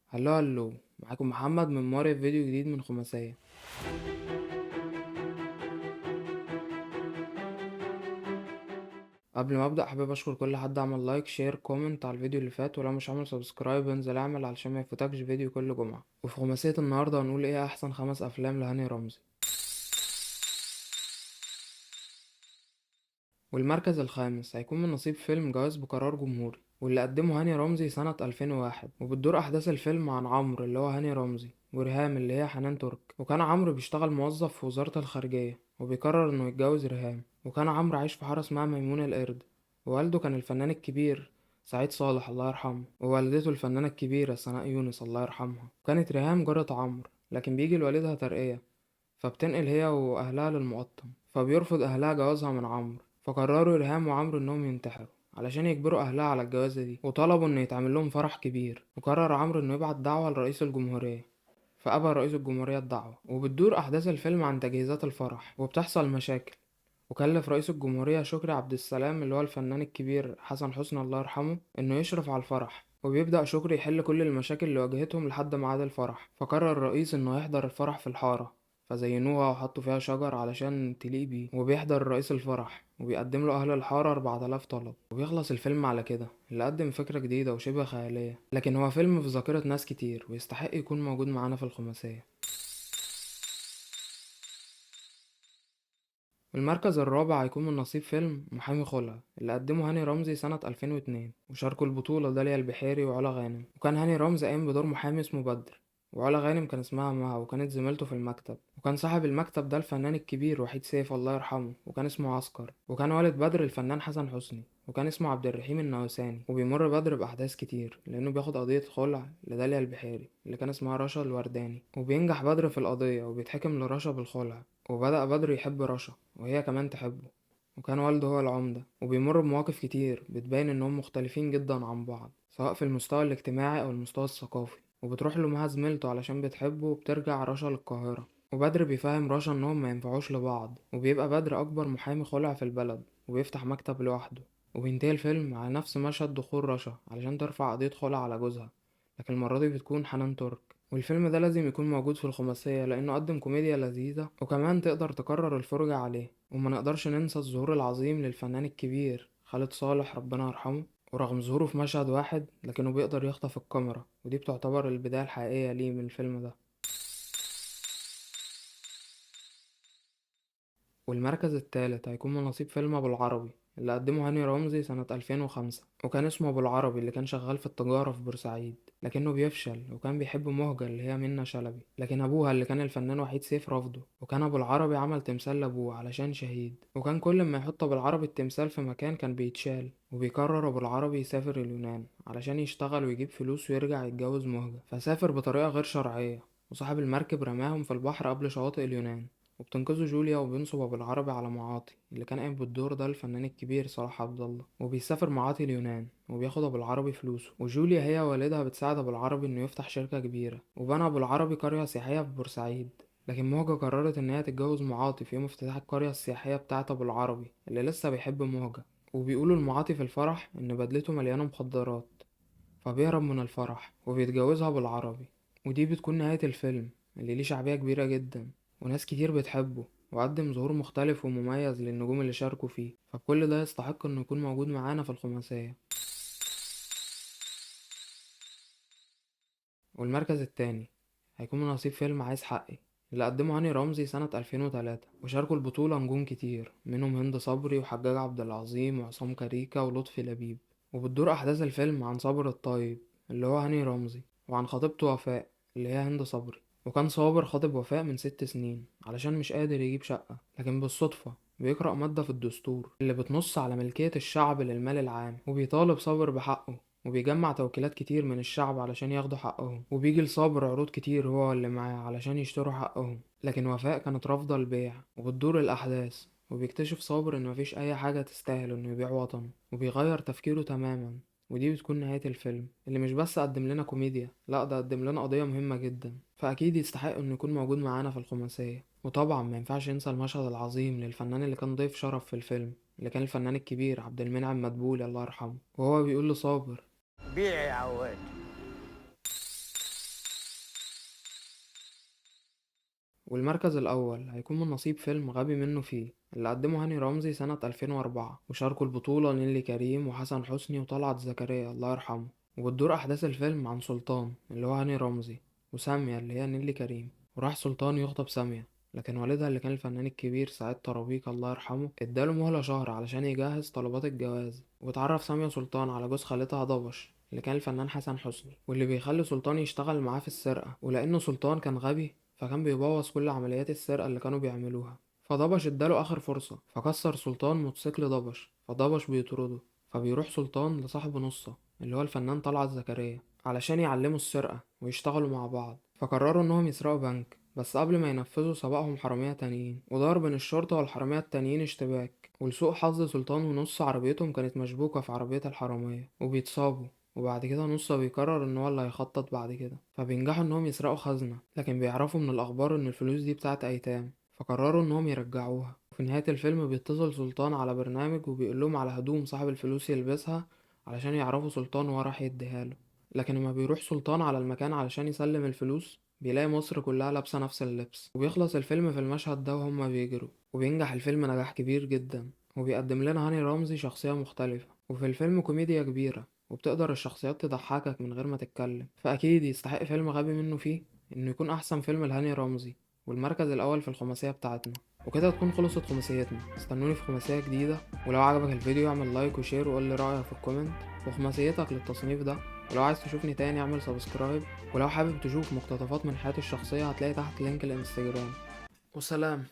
هلو هلو، معاكم محمد من موري في فيديو جديد من خماسية. قبل ما ابدا حابب اشكر كل حد عمل لايك شير كومنت على الفيديو اللي فات، ولو مش عامل سبسكرايب انزل اعمل علشان ما يفوتكش فيديو كل جمعة. وفي خماسية النهاردة هنقول ايه احسن 5 افلام لهاني رمزي. والمركز الخامس هيكون من نصيب فيلم جواز بقرار جمهوري، واللي قدمه هاني رمزي سنة 2001، وبتدور أحداث الفيلم عن عمرو اللي هو هاني رمزي وريهام اللي هي حنان ترك. وكان عمرو بيشتغل موظف في وزارة الخارجية وبيقرر إنه يتجوز ريهام. وكان عمرو عايش في حارة اسمها ميمونة القرد، ووالده كان الفنان الكبير سعيد صالح الله يرحمه، ووالدته الفنانة الكبيرة سناء يونس الله يرحمها. وكانت ريهام جارة عمرو، لكن بيجي لوالدها ترقية، فبتنقل هي وأهلها للمقطم، فبيرفض أهلها جوازها من عمرو. فقرروا ريهام وعمرو إنهم ينتحروا علشان يجبروا أهلها على الجوازة دي، وطلبوا إن يتعمل لهم فرح كبير. وقرر عمرو إنه يبعت دعوة لرئيس الجمهورية، فأبى رئيس الجمهورية الدعوة. وبتدور أحداث الفيلم عن تجهيزات الفرح وبتحصل مشاكل، وكلف رئيس الجمهورية شكري عبد السلام اللي هو الفنان الكبير حسن حسني الله يرحمه إنه يشرف على الفرح. وبيبدأ شكري يحل كل المشاكل اللي واجهتهم لحد ميعاد الفرح. فقرر الرئيس إنه يحضر الفرح في الحارة، فزينوها وحطوا فيها شجر علشان تليق بيه. وبيحضر الرئيس الفرح وبيقدم له أهل الحارة 4000 طلب. وبيخلص الفيلم على كده، اللي قدم فكرة جديدة وشبه خيالية، لكن هو فيلم في ذاكرة ناس كتير ويستحق يكون موجود معانا في الخماسية. المركز الرابع هيكون من نصيب فيلم محامي خلع، اللي قدمه هاني رمزي سنة 2002، وشاركوا البطولة داليا البحيري وعلا غانم. وكان هاني رمزي قايم بدور محامي اسمه بدر، وعلا غانم كان اسمها مها وكانت زميلته في المكتب. وكان صاحب المكتب ده الفنان الكبير وحيد سيف الله يرحمه، وكان اسمه عسكر. وكان والد بدر الفنان حسن حسني، وكان اسمه عبد الرحيم النوساني. وبيمر بدر بأحداث كتير لأنه بياخد قضية خلع لداليا البحيري اللي كان اسمها رشا الورداني. وبينجح بدر في القضية وبيتحكم لرشا بالخلع. وبدأ بدر يحب رشا وهي كمان تحبه، وكان والده هو العمدة. وبيمر بمواقف كتير بتبين انهم مختلفين جدا عن بعض، سواء في المستوى الاجتماعي او المستوى الثقافي. وبتروح له معاها زميلته علشان بتحبه، وبترجع رشا للقاهرة. وبدر بيفهم رشا انهم ما ينفعوش لبعض، وبيبقى بدر اكبر محامي خلع في البلد وبيفتح مكتب لوحده. وبينتهي الفيلم على نفس مشهد دخول رشا علشان ترفع قضية خلع على جوزها، لكن المرة دي بتكون حنان ترك. والفيلم ده لازم يكون موجود في الخماسية لأنه قدم كوميديا لذيذة، وكمان تقدر تكرر الفرجة عليه. وما نقدرش ننسى الظهور العظيم للفنان الكبير خالد صالح ربنا يرحمه. ورغم ظهوره في مشهد واحد، لكنه بيقدر يخطف الكاميرا، ودي بتعتبر البداية الحقيقية ليه من الفيلم ده. والمركز التالت هيكون من نصيب فيلم أبو العربي، اللي قدمه هاني رمزي سنة 2005. وكان اسمه أبو العربي اللي كان شغال في التجارة في بورسعيد، لكنه بيفشل. وكان بيحب مهجة اللي هي منة شلبي، لكن أبوها اللي كان الفنان وحيد سيف رفضه. وكان أبو العربي عمل تمثال لأبوه علشان شهيد، وكان كل ما يحط أبو العربي التمثال في مكان كان بيتشال. وبيقرر أبو العربي يسافر اليونان علشان يشتغل ويجيب فلوس ويرجع يتجوز مهجة. فسافر بطريقة غير شرعية، وصاحب المركب رماهم في البحر قبل شواطئ اليونان. وبتنقذه جوليا، وبينصب ابو العربي على معاطي اللي كان قايم بالدور ده الفنان الكبير صلاح عبد الله. وبيسافر معاطي اليونان وبياخد ابو العربي فلوسه. وجوليا هي والدها بتساعد ابو العربي انه يفتح شركة كبيرة، وبنى ابو العربي قرية سياحية في بورسعيد. لكن موجة قررت ان هي تتجوز معاطي في يوم افتتاح القرية السياحية بتاعة ابو العربي اللي لسه بيحب موجة. وبيقولوا لمعاطي في الفرح ان بدلته مليانة مخدرات، فبيهرب من الفرح وبيتجوزها ابو العربي. ودي بتكون نهاية الفيلم اللي ليه شعبية كبيرة جدا وناس كتير بتحبه، وقدم ظهور مختلف ومميز للنجوم اللي شاركوا فيه. فكل ده يستحق انه يكون موجود معانا في الخماسية. والمركز التاني هيكون من نصيب فيلم عايز حقي، اللي قدمه هاني رمزي سنة 2003. وشاركوا البطولة نجوم كتير منهم هند صبري وحجاج عبد العظيم وعصام كاريكا ولطفي لبيب. وبتدور أحداث الفيلم عن صابر الطيب اللي هو هاني رمزي، وعن خطيبته وفاء اللي هي هند صبري. وكان صابر خاطب وفاء من 6 سنين علشان مش قادر يجيب شقة، لكن بالصدفة بيقرأ مادة في الدستور اللي بتنص على ملكية الشعب للمال العام، وبيطالب صابر بحقه. وبيجمع توكيلات كتير من الشعب علشان ياخدوا حقهم، وبيجي لصابر عروض كتير هو اللي معاه علشان يشتروا حقهم، لكن وفاء كانت رافضة البيع. وبتدور الأحداث وبيكتشف صابر إن مفيش أي حاجة تستاهل إنه يبيع وطنه، وبيغير تفكيره تماما. ودي بتكون نهاية الفيلم اللي مش بس قدم لنا كوميديا، لأ ده قدم لنا قضية مهمة جدا، فأكيد يستحق إنه يكون موجود معانا في الخماسية. وطبعا ما ينفعش ننسى المشهد العظيم للفنان اللي كان ضيف شرف في الفيلم، اللي كان الفنان الكبير عبد المنعم مدبولي الله يرحمه، وهو بيقول لصابر: بيع يا عواد. والمركز الأول هيكون من نصيب فيلم غبي منه فيه اللي قدمه هاني رمزي سنة 2004، وشاركوا البطولة نيللي كريم وحسن حسني وطلعت زكريا الله يرحمه. وبتدور أحداث الفيلم عن سلطان اللي هو هاني رمزي وسامية اللي هي نيللي كريم. وراح سلطان يخطب سامية، لكن والدها اللي كان الفنان الكبير سعيد طرابيك الله يرحمه اداله مهلة شهر علشان يجهز طلبات الجواز. واتعرف سامية سلطان على جوز خالتها ضبش اللي كان الفنان حسن حسني، واللي بيخلي سلطان يشتغل معاه في السرقة. ولأنه سلطان كان غبي فكان بيبوظ كل عمليات السرقة اللي كانوا بيعملوها. فضبش اداله آخر فرصة، فكسر سلطان موتوسيكل ضبش، فضبش بيطرده. فبيروح سلطان لصاحب نصة اللي هو الفنان طلعت زكريا علشان يعلموا السرقة ويشتغلوا مع بعض. فقرروا انهم يسرقوا بنك، بس قبل ما ينفذوا سبقهم حرامية تانيين، ودار بين الشرطة والحرامية التانيين اشتباك. ولسوء حظ سلطان ونص عربيتهم كانت مشبوكة في عربية الحرامية وبيتصابوا. وبعد كده نص بيقرر ان هو اللي هيخطط بعد كده، فبينجحوا انهم يسرقوا خزنة، لكن بيعرفوا من الاخبار ان الفلوس دي بتاعت ايتام، فقرروا انهم يرجعوها. وفي نهاية الفيلم بيتصل سلطان على برنامج وبيقول لهم على هدوم صاحب الفلوس يلبسها علشان يعرفوا سلطان وهو راح يديها له. لكن لما بيروح سلطان على المكان علشان يسلم الفلوس بيلاقي مصر كلها لابسة نفس اللبس. وبيخلص الفيلم في المشهد ده وهما بيجروا. وبينجح الفيلم نجاح كبير جدا، وبيقدم لنا هاني رمزي شخصية مختلفة، وفي الفيلم كوميديا كبيرة، وبتقدر الشخصيات تضحكك من غير ما تتكلم. فأكيد يستحق فيلم غبي منه فيه إنه يكون أحسن فيلم لهاني رمزي والمركز الأول في الخماسية بتاعتنا. وكده تكون خلصت خماسيتنا، استنوني في خماسية جديدة. ولو عجبك الفيديو اعمل لايك وشير وقول لي رأيك في الكومنت وخماسيتك للتصنيف ده. ولو عايز تشوفني تاني اعمل سبسكرايب. ولو حابب تشوف مقتطفات من حياتي الشخصية هتلاقي تحت لينك الانستجرام. وسلام.